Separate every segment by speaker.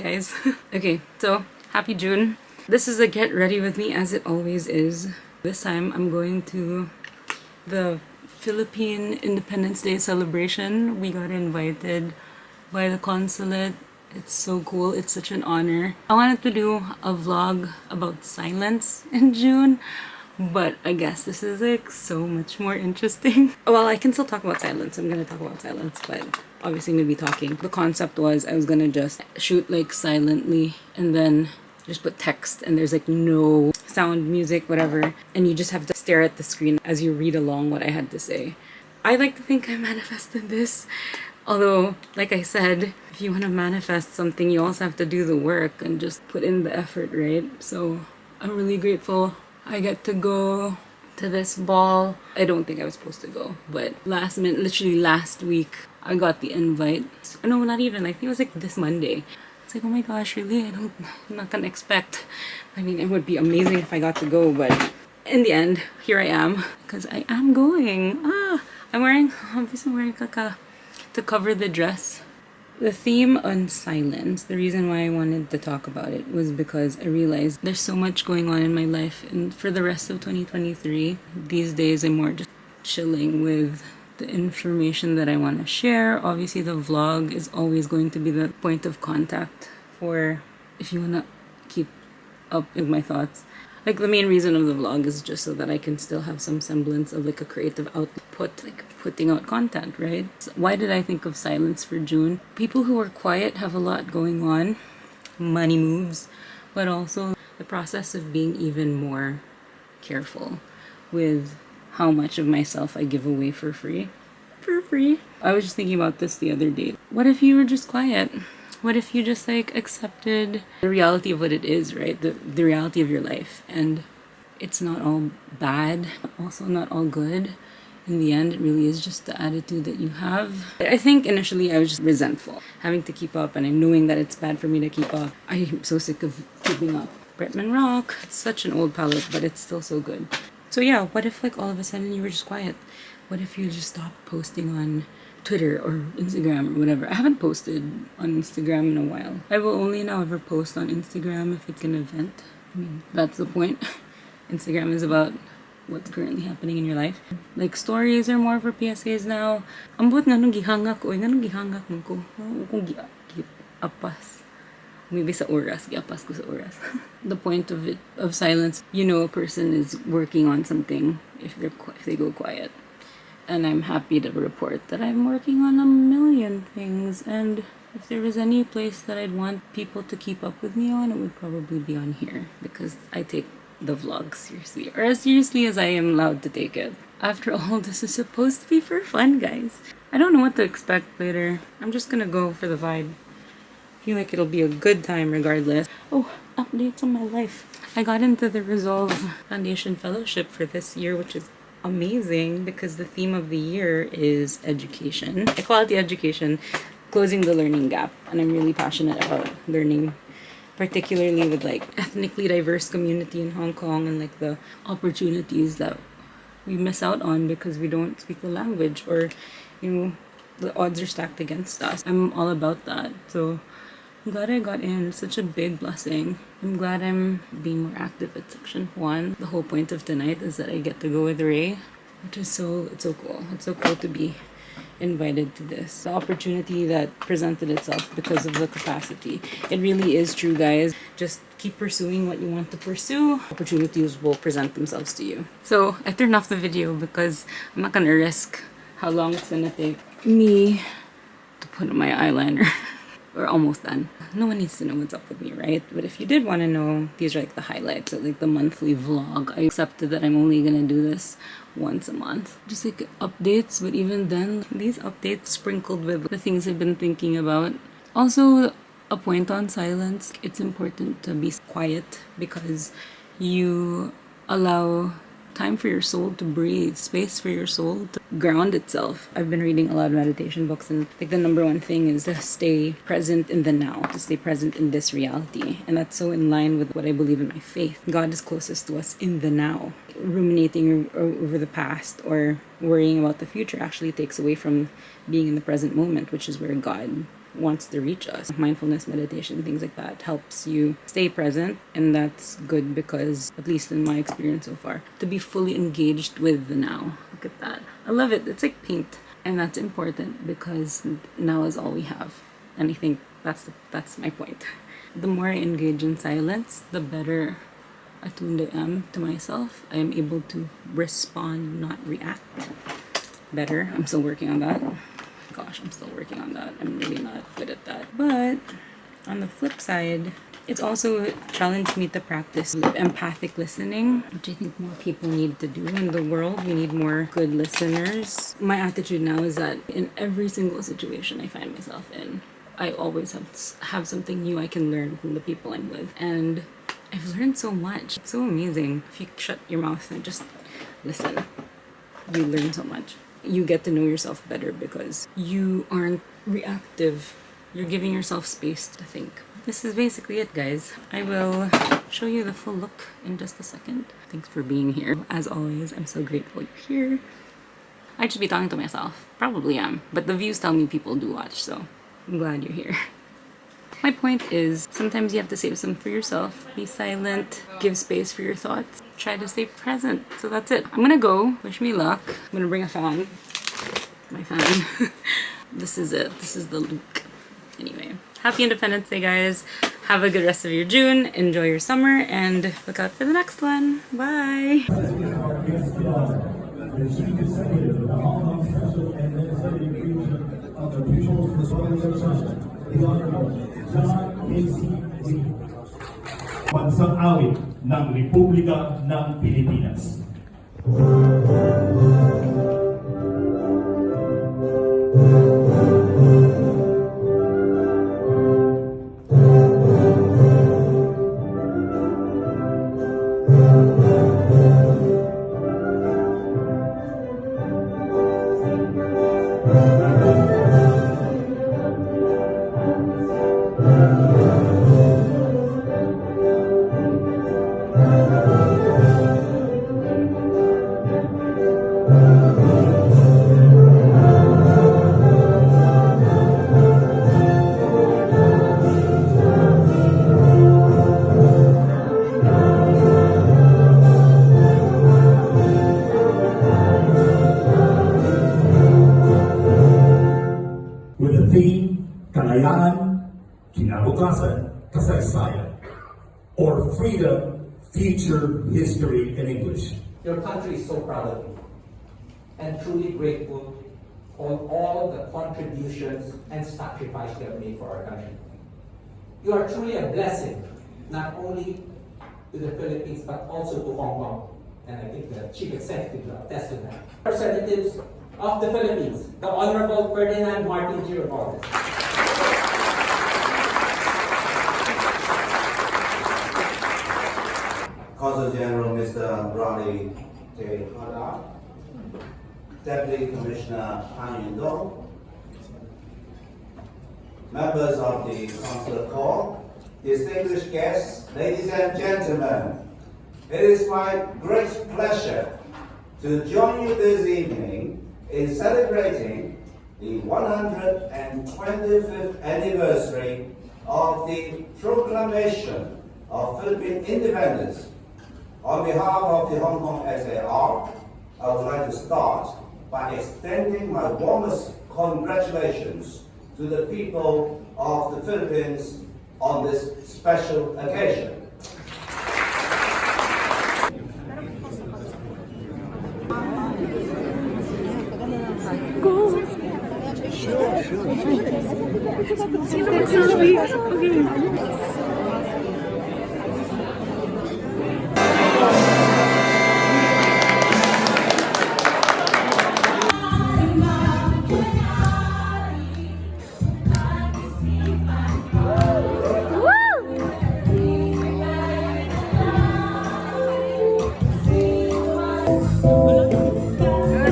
Speaker 1: guys. Okay, so happy June. This is a get ready with me as it always is. This time I'm going to the Philippine Independence Day celebration. We got invited by the consulate. It's so cool. It's such an honor. I wanted to do a vlog about silence in June, but I guess this is like so much more interesting. Well, I can still talk about silence. I'm gonna talk about silence, but obviously I'm gonna be talking. The concept was I was gonna just shoot like silently and then just put text and there's like no sound, music, whatever, and you just have to stare at the screen as you read along what I had to say. I like to think I manifested this. Although, like I said, if you want to manifest something, you also have to do the work and just put in the effort, right? So I'm really grateful I get to go to this ball. I don't think I was supposed to go, but last minute, literally last week, I got the invite. No, not even. I think it was like this Monday. It's like, oh my gosh, really? I'm not gonna expect. I mean, it would be amazing if I got to go, but in the end, here I am because I am going. I'm wearing, obviously I'm wearing kaka to cover the dress. The theme on silence, the reason why I wanted to talk about it was because I realized there's so much going on in my life, and for the rest of 2023, these days I'm more just chilling with the information that I want to share. Obviously the vlog is always going to be the point of contact for if you want to keep up with my thoughts. Like the main reason of the vlog is just so that I can still have some semblance of like a creative output, like putting out content, right? So why did I think of silence for June? People who are quiet have a lot going on, money moves, but also the process of being even more careful with how much of myself I give away for free. For free. I was just thinking about this the other day. What if you were just quiet? What if you just like accepted the reality of what it is, right? The reality of your life. And it's not all bad, also not all good. In the end, it really is just the attitude that you have. I think initially I was just resentful, having to keep up and knowing that it's bad for me to keep up. I'm so sick of keeping up. Bretman Rock, it's such an old palette, but it's still so good. So yeah, what if like all of a sudden you were just quiet? What if you just stopped posting on Twitter or Instagram or whatever? I haven't posted on Instagram in a while. I will only now ever post on Instagram if it's an event. I mean, that's the point. Instagram is about what's currently happening in your life. Like stories are more for PSAs now. Ambot nga nung gihangak ko, nga nung gihangak mo ko. Kung giapas. Maybe sa oras, giapas ko sa oras. The point of it, of silence, you know a person is working on something if they go quiet. And I'm happy to report that I'm working on a million things, and if there was any place that I'd want people to keep up with me on, it would probably be on here, because I take the vlog seriously, or as seriously as I am allowed to take it. After all, this is supposed to be for fun, guys. I don't know what to expect later. I'm just gonna go for the vibe. I feel like it'll be a good time regardless. Oh, updates on my life. I got into the Resolve Foundation Fellowship for this year, which is amazing because the theme of the year is education, equality education, closing the learning gap. And I'm really passionate about learning, particularly with like ethnically diverse community in Hong Kong and like the opportunities that we miss out on because we don't speak the language, or you know, the odds are stacked against us. I'm all about that. So I'm glad I got in. It's such a big blessing. I'm glad I'm being more active at Section 1. The whole point of tonight is that I get to go with Ray, which is it's so cool. It's so cool to be invited to this. The opportunity that presented itself because of the capacity. It really is true, guys. Just keep pursuing what you want to pursue. Opportunities will present themselves to you. So I turned off the video because I'm not gonna risk how long it's gonna take me to put on my eyeliner. We're almost done. No one needs to know what's up with me, right? But if you did want to know, these are like the highlights of like the monthly vlog. I accepted that I'm only gonna do this once a month. Just like updates, but even then, these updates sprinkled with the things I've been thinking about. Also, a point on silence. It's important to be quiet because you allow time for your soul to breathe, space for your soul to ground itself. I've been reading a lot of meditation books, and like the number one thing is to stay present in the now, to stay present in this reality. And that's so in line with what I believe in my faith. God is closest to us in the now. Ruminating over the past or worrying about the future actually takes away from being in the present moment, which is where God wants to reach us. Mindfulness, meditation, things like that helps you stay present, and that's good because, at least in my experience so far, to be fully engaged with the now. Look at that. I love it. It's like paint, and that's important because now is all we have. And I think that's my point. The more I engage in silence, the better attuned I am to myself. I am able to respond, not react better. I'm still working on that. Gosh, I'm still working on that. I'm really not good at that. But on the flip side, it's also challenged me to practice empathic listening, which I think more people need to do in the world. We need more good listeners. My attitude now is that in every single situation I find myself in, I always have something new I can learn from the people I'm with. And I've learned so much. It's so amazing. If you shut your mouth and just listen, you learn so much. You get to know yourself better because you aren't reactive. You're giving yourself space to think. This is basically it, guys. I will show you the full look in just a second. Thanks for being here. As always, I'm so grateful you're here. I should be talking to myself. Probably am. But the views tell me people do watch, so I'm glad you're here. My point is, sometimes you have to save some for yourself. Be silent, give space for your thoughts, try to stay present. So that's it. I'm gonna go. Wish me luck. I'm gonna bring a fan. My fan. This is it. This is the look. Anyway, happy Independence Day, guys. Have a good rest of your June. Enjoy your summer and look out for the next one. Bye.
Speaker 2: Bansang awit ng Republika ng Pilipinas. With the theme, Kalayaan, Kinabukasan, Kasaysayan, or Freedom, Future, History in English.
Speaker 3: Your country is so proud of you and truly grateful for all the contributions and sacrifice you have made for our country. You are truly a blessing, not only to the Philippines, but also to Hong Kong. And I think the Chief Executive will attest to that. Representatives of the Philippines, the Honorable Ferdinand Martin G. Romualdez.
Speaker 4: Consul General Mr. Bradley J. Haddad, Deputy Commissioner Han Yun-dong, members of the Consular Corps, distinguished guests, ladies and gentlemen, it is my great pleasure to join you this evening in celebrating the 125th anniversary of the Proclamation of Philippine Independence. On behalf of the Hong Kong SAR, I would like to start by extending my warmest congratulations to the people of the Philippines on this special occasion.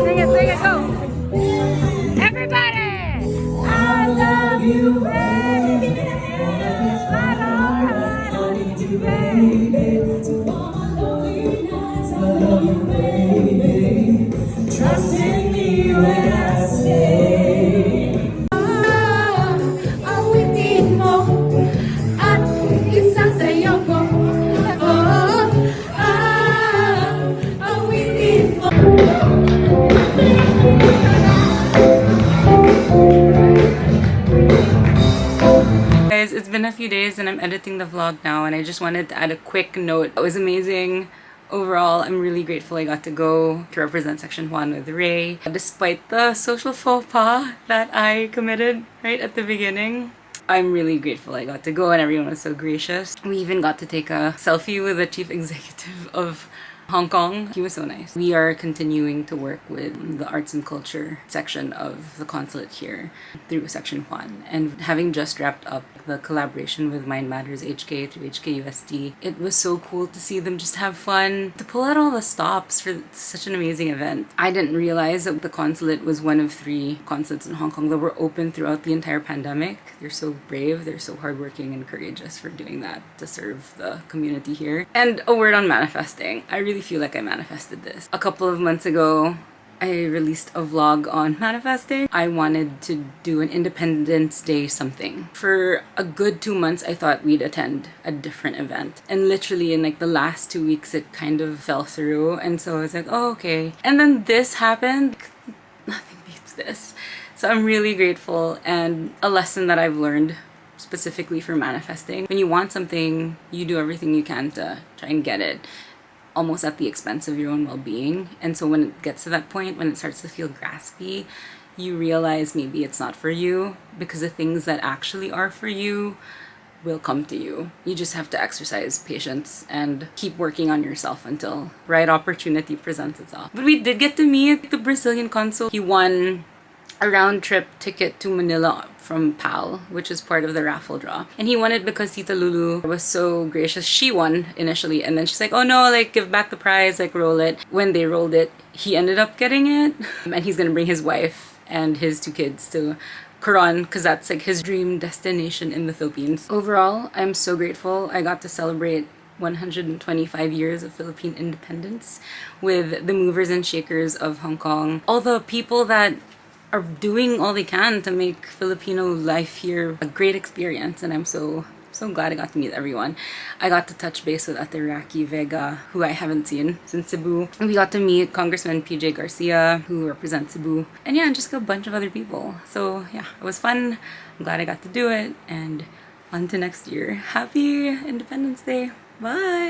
Speaker 5: Sing it, go! Everybody! I love you, baby.
Speaker 1: a few days and I'm editing the vlog now, and I just wanted to add a quick note. It was amazing. Overall, I'm really grateful I got to go to represent Section 1 with Ray, despite the social faux pas that I committed right at the beginning. I'm really grateful I got to go and everyone was so gracious. We even got to take a selfie with the chief executive of Hong Kong. He was so nice. We are continuing to work with the arts and culture section of the consulate here through Section 1. And having just wrapped up the collaboration with Mind Matters HK through HKUST, it was so cool to see them just have fun, to pull out all the stops for such an amazing event. I didn't realize that the consulate was one of 3 consulates in Hong Kong that were open throughout the entire pandemic. They're so brave, they're so hardworking and courageous for doing that to serve the community here. And a word on manifesting. I really feel like I manifested this. A couple of months ago, I released a vlog on manifesting. I wanted to do an Independence Day something. For a good 2 months, I thought we'd attend a different event. And literally in like the last 2 weeks, it kind of fell through. And so I was like, oh, okay. And then this happened. Nothing beats this. So I'm really grateful, and a lesson that I've learned specifically for manifesting. When you want something, you do everything you can to try and get it, almost at the expense of your own well-being. And so when it gets to that point, when it starts to feel graspy, you realize maybe it's not for you, because the things that actually are for you will come to you. You just have to exercise patience and keep working on yourself until right opportunity presents itself. But we did get to meet the Brazilian consul. He won a round-trip ticket to Manila from PAL, which is part of the raffle draw. And he won it because Tita Lulu was so gracious. She won initially, and then she's like, oh no, like give back the prize, like roll it. When they rolled it, he ended up getting it. And he's gonna bring his wife and his 2 kids to Coron, because that's like his dream destination in the Philippines. Overall, I'm so grateful I got to celebrate 125 years of Philippine independence with the movers and shakers of Hong Kong. All the people that are doing all they can to make Filipino life here a great experience, and I'm so glad I got to meet everyone. I got to touch base with Ate Raki Vega, who I haven't seen since Cebu. And we got to meet Congressman PJ Garcia, who represents Cebu. And yeah, and just a bunch of other people. So yeah, it was fun. I'm glad I got to do it, and on to next year. Happy Independence Day. Bye!